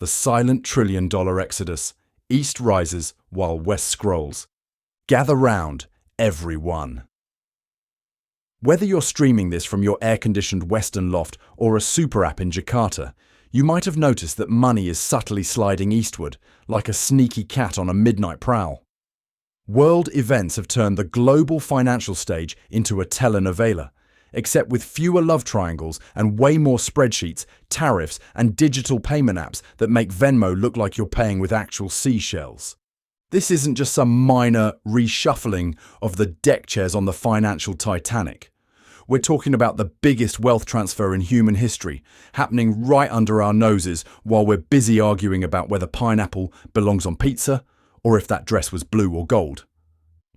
The silent trillion-dollar exodus. East rises while West scrolls. Gather round, everyone. Whether you're streaming this from your air-conditioned Western loft or a super app in Jakarta, you might have noticed that money is subtly sliding eastward, like a sneaky cat on a midnight prowl. World events have turned the global financial stage into a telenovela, except with fewer love triangles and way more spreadsheets, tariffs, and digital payment apps that make Venmo look like you're paying with actual seashells. This isn't just some minor reshuffling of the deck chairs on the financial Titanic. We're talking about the biggest wealth transfer in human history, happening right under our noses while we're busy arguing about whether pineapple belongs on pizza or if that dress was blue or gold.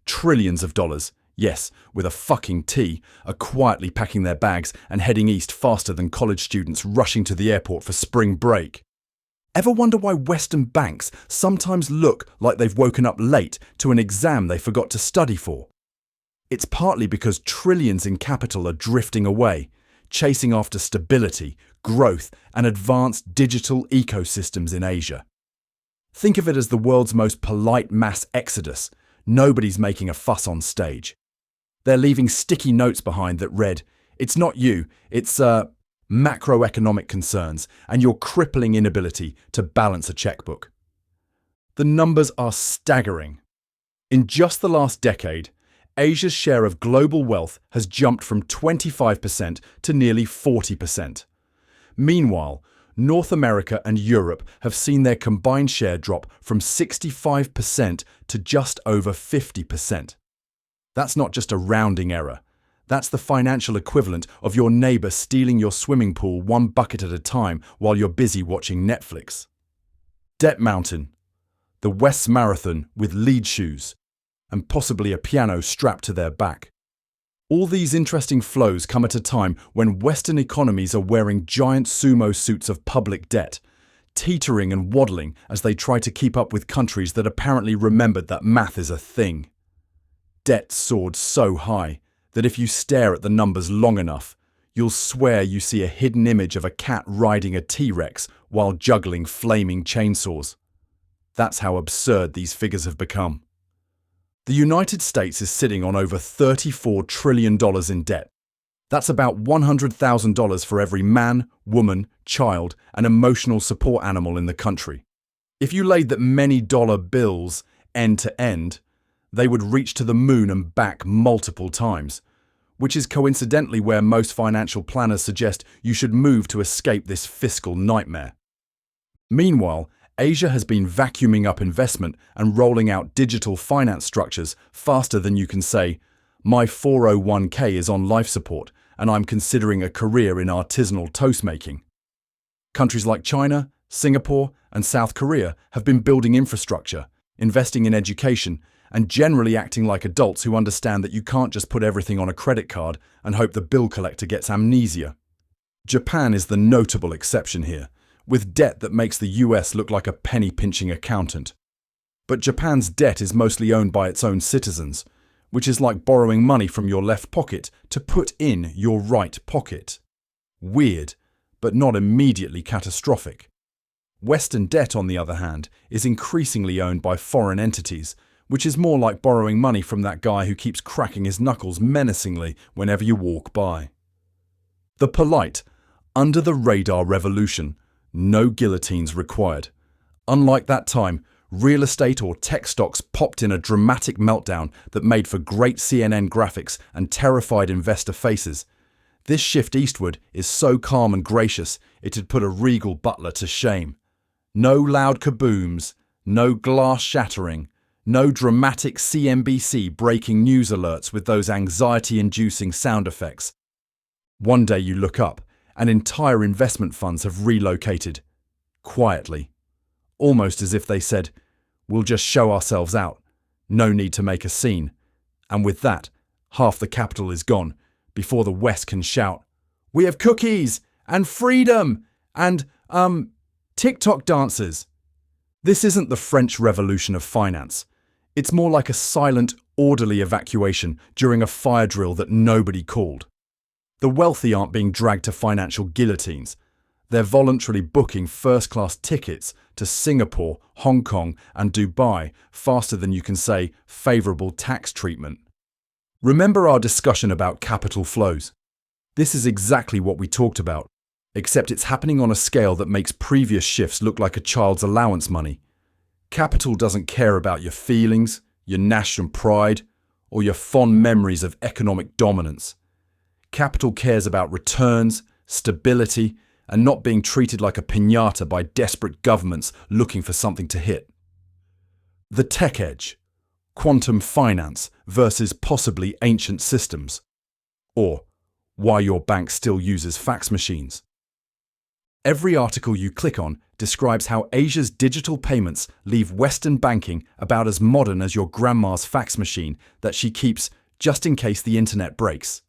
Trillions of dollars, yes, with a fucking T, are quietly packing their bags and heading east faster than college students rushing to the airport for spring break. Ever wonder why Western banks sometimes look like they've woken up late to an exam they forgot to study for? It's partly because trillions in capital are drifting away, chasing after stability, growth, and advanced digital ecosystems in Asia. Think of it as the world's most polite mass exodus. Nobody's making a fuss on stage. They're leaving sticky notes behind that read, "It's not you, it's macroeconomic concerns and your crippling inability to balance a checkbook." The numbers are staggering. In just the last decade, Asia's share of global wealth has jumped from 25% to nearly 40%. Meanwhile, North America and Europe have seen their combined share drop from 65% to just over 50%. That's not just a rounding error. That's the financial equivalent of your neighbour stealing your swimming pool one bucket at a time while you're busy watching Netflix. Debt Mountain, the West's marathon with lead shoes, and possibly a piano strapped to their back. All these interesting flows come at a time when Western economies are wearing giant sumo suits of public debt, teetering and waddling as they try to keep up with countries that apparently remembered that math is a thing. Debt soared so high that if you stare at the numbers long enough, you'll swear you see a hidden image of a cat riding a T-Rex while juggling flaming chainsaws. That's how absurd these figures have become. The United States is sitting on over $34 trillion in debt. That's about $100,000 for every man, woman, child, and emotional support animal in the country. If you laid that many dollar bills end to end, they would reach to the moon and back multiple times, which is coincidentally where most financial planners suggest you should move to escape this fiscal nightmare. Meanwhile, Asia has been vacuuming up investment and rolling out digital finance structures faster than you can say, "My 401k is on life support and I'm considering a career in artisanal toast making." Countries like China, Singapore, and South Korea have been building infrastructure, investing in education, and generally acting like adults who understand that you can't just put everything on a credit card and hope the bill collector gets amnesia. Japan is the notable exception here, with debt that makes the US look like a penny-pinching accountant. But Japan's debt is mostly owned by its own citizens, which is like borrowing money from your left pocket to put in your right pocket. Weird, but not immediately catastrophic. Western debt, on the other hand, is increasingly owned by foreign entities, which is more like borrowing money from that guy who keeps cracking his knuckles menacingly whenever you walk by. The polite, under-the-radar revolution. No guillotines required. Unlike that time, real estate or tech stocks popped in a dramatic meltdown that made for great CNN graphics and terrified investor faces. This shift eastward is so calm and gracious, it'd put a regal butler to shame. No loud kabooms, no glass shattering, no dramatic CNBC breaking news alerts with those anxiety-inducing sound effects. One day you look up, and entire investment funds have relocated, quietly, almost as if they said, "We'll just show ourselves out, no need to make a scene." And with that, half the capital is gone, before the West can shout, "We have cookies, and freedom, and, TikTok dancers." This isn't the French Revolution of finance. It's more like a silent, orderly evacuation during a fire drill that nobody called. The wealthy aren't being dragged to financial guillotines. They're voluntarily booking first-class tickets to Singapore, Hong Kong, and Dubai faster than you can say favourable tax treatment. Remember our discussion about capital flows? This is exactly what we talked about, except it's happening on a scale that makes previous shifts look like a child's allowance money. Capital doesn't care about your feelings, your national pride, or your fond memories of economic dominance. Capital cares about returns, stability, and not being treated like a piñata by desperate governments looking for something to hit. The tech edge, quantum finance versus possibly ancient systems, or why your bank still uses fax machines. Every article you click on describes how Asia's digital payments leave Western banking about as modern as your grandma's fax machine that she keeps just in case the internet breaks.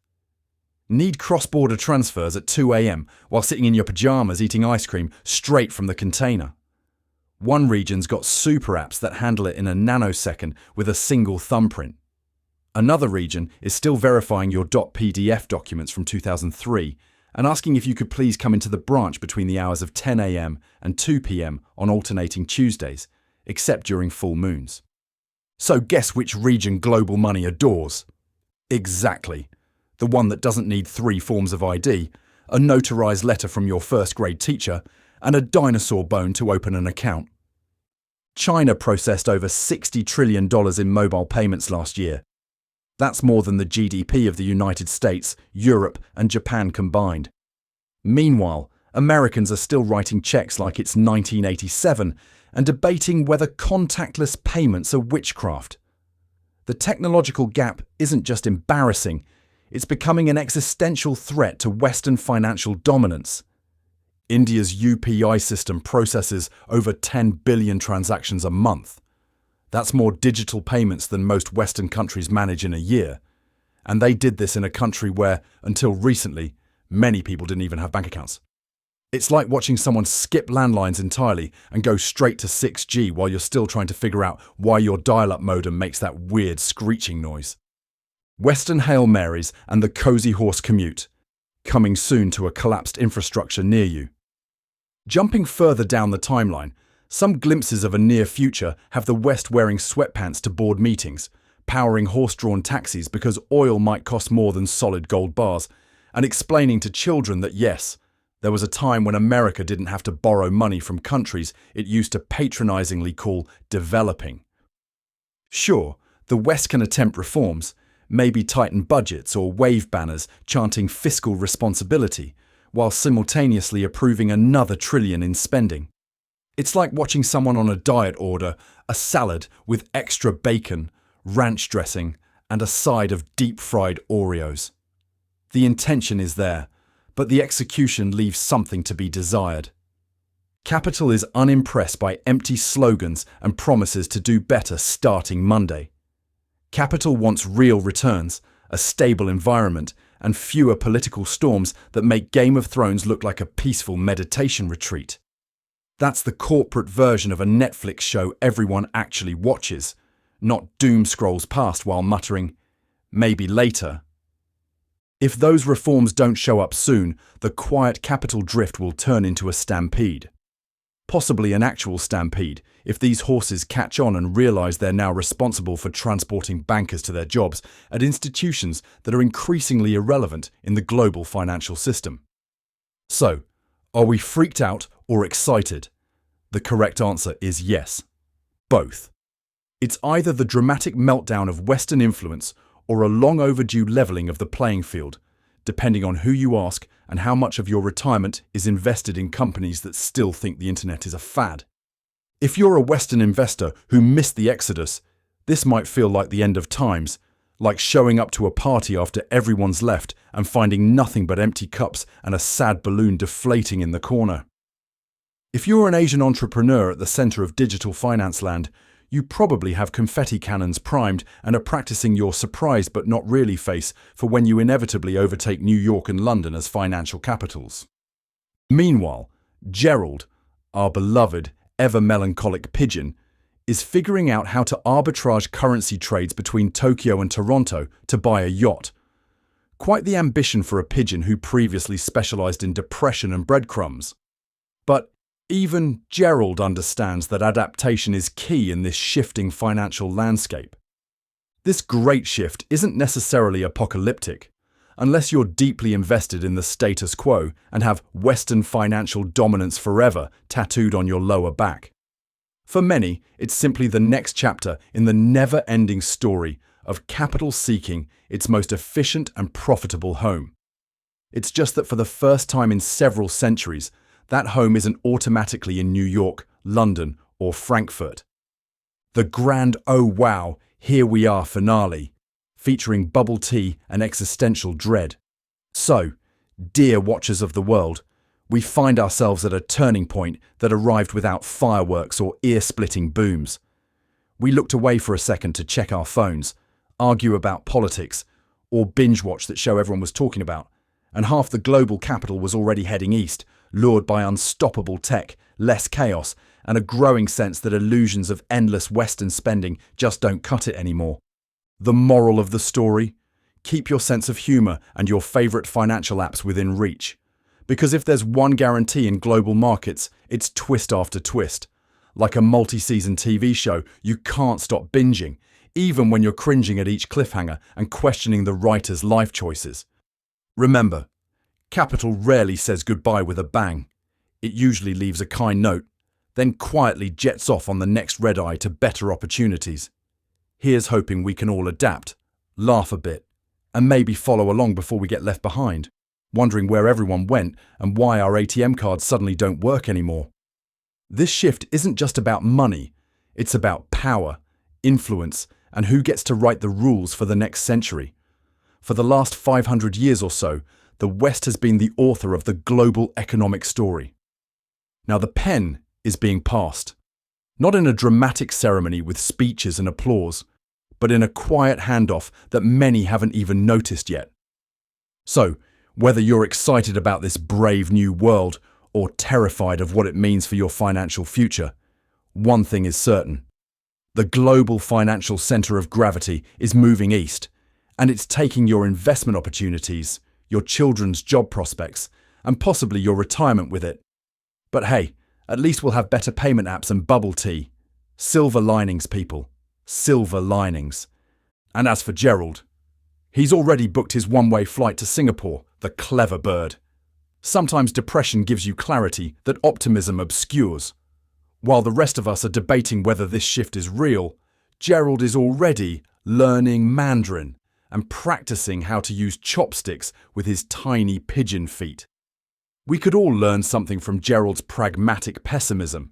Need cross-border transfers at 2 a.m. while sitting in your pajamas eating ice cream straight from the container. One region's got super apps that handle it in a nanosecond with a single thumbprint. Another region is still verifying your .pdf documents from 2003 and asking if you could please come into the branch between the hours of 10 a.m. and 2 p.m. on alternating Tuesdays, except during full moons. So guess which region global money adores? Exactly. The one that doesn't need 3 forms of ID, a notarized letter from your first grade teacher, and a dinosaur bone to open an account. China processed over $60 trillion in mobile payments last year. That's more than the GDP of the United States, Europe, and Japan combined. Meanwhile, Americans are still writing checks like it's 1987 and debating whether contactless payments are witchcraft. The technological gap isn't just embarrassing, it's becoming an existential threat to Western financial dominance. India's UPI system processes over 10 billion transactions a month. That's more digital payments than most Western countries manage in a year. And they did this in a country where, until recently, many people didn't even have bank accounts. It's like watching someone skip landlines entirely and go straight to 6G while you're still trying to figure out why your dial-up modem makes that weird screeching noise. Western Hail Marys and the Cozy Horse commute, coming soon to a collapsed infrastructure near you. Jumping further down the timeline, some glimpses of a near future have the West wearing sweatpants to board meetings, powering horse-drawn taxis because oil might cost more than solid gold bars, and explaining to children that yes, there was a time when America didn't have to borrow money from countries it used to patronizingly call developing. Sure, the West can attempt reforms, maybe tighten budgets or wave banners chanting fiscal responsibility, while simultaneously approving another trillion in spending. It's like watching someone on a diet order a salad with extra bacon, ranch dressing, and a side of deep-fried Oreos. The intention is there, but the execution leaves something to be desired. Capital is unimpressed by empty slogans and promises to do better starting Monday. Capital wants real returns, a stable environment, and fewer political storms that make Game of Thrones look like a peaceful meditation retreat. That's the corporate version of a Netflix show everyone actually watches, not doom scrolls past while muttering, maybe later. If those reforms don't show up soon, the quiet capital drift will turn into a stampede. Possibly an actual stampede, if these horses catch on and realize they're now responsible for transporting bankers to their jobs at institutions that are increasingly irrelevant in the global financial system. So, are we freaked out or excited? The correct answer is yes. Both. It's either the dramatic meltdown of Western influence or a long overdue leveling of the playing field, depending on who you ask and how much of your retirement is invested in companies that still think the internet is a fad. If you're a Western investor who missed the exodus, this might feel like the end of times, like showing up to a party after everyone's left and finding nothing but empty cups and a sad balloon deflating in the corner. If you're an Asian entrepreneur at the center of digital finance land, you probably have confetti cannons primed and are practicing your surprised but not really face for when you inevitably overtake New York and London as financial capitals. Meanwhile, Gerald, our beloved, ever-melancholic pigeon, is figuring out how to arbitrage currency trades between Tokyo and Toronto to buy a yacht. Quite the ambition for a pigeon who previously specialized in depression and breadcrumbs. But even Gerald understands that adaptation is key in this shifting financial landscape. This great shift isn't necessarily apocalyptic, unless you're deeply invested in the status quo and have Western financial dominance forever tattooed on your lower back. For many, it's simply the next chapter in the never-ending story of capital seeking its most efficient and profitable home. It's just that for the first time in several centuries, that home isn't automatically in New York, London, or Frankfurt. The grand "oh wow, here we are" finale, featuring bubble tea and existential dread. So, dear watchers of the world, we find ourselves at a turning point that arrived without fireworks or ear-splitting booms. We looked away for a second to check our phones, argue about politics, or binge-watch that show everyone was talking about, and half the global capital was already heading east, lured by unstoppable tech, less chaos, and a growing sense that illusions of endless Western spending just don't cut it anymore. The moral of the story? Keep your sense of humour and your favourite financial apps within reach. Because if there's one guarantee in global markets, it's twist after twist. Like a multi-season TV show, you can't stop binging, even when you're cringing at each cliffhanger and questioning the writer's life choices. Remember, capital rarely says goodbye with a bang. It usually leaves a kind note, then quietly jets off on the next red eye to better opportunities. Here's hoping we can all adapt, laugh a bit, and maybe follow along before we get left behind, wondering where everyone went and why our ATM cards suddenly don't work anymore. This shift isn't just about money, it's about power, influence, and who gets to write the rules for the next century. For the last 500 years or so, the West has been the author of the global economic story. Now the pen is being passed, not in a dramatic ceremony with speeches and applause, but in a quiet handoff that many haven't even noticed yet. So, whether you're excited about this brave new world or terrified of what it means for your financial future, one thing is certain. The global financial center of gravity is moving east, and it's taking your investment opportunities, your children's job prospects, and possibly your retirement with it. But hey, at least we'll have better payment apps and bubble tea. Silver linings, people. Silver linings. And as for Gerald, he's already booked his one-way flight to Singapore, the clever bird. Sometimes depression gives you clarity that optimism obscures. While the rest of us are debating whether this shift is real, Gerald is already learning Mandarin and practicing how to use chopsticks with his tiny pigeon feet. We could all learn something from Gerald's pragmatic pessimism.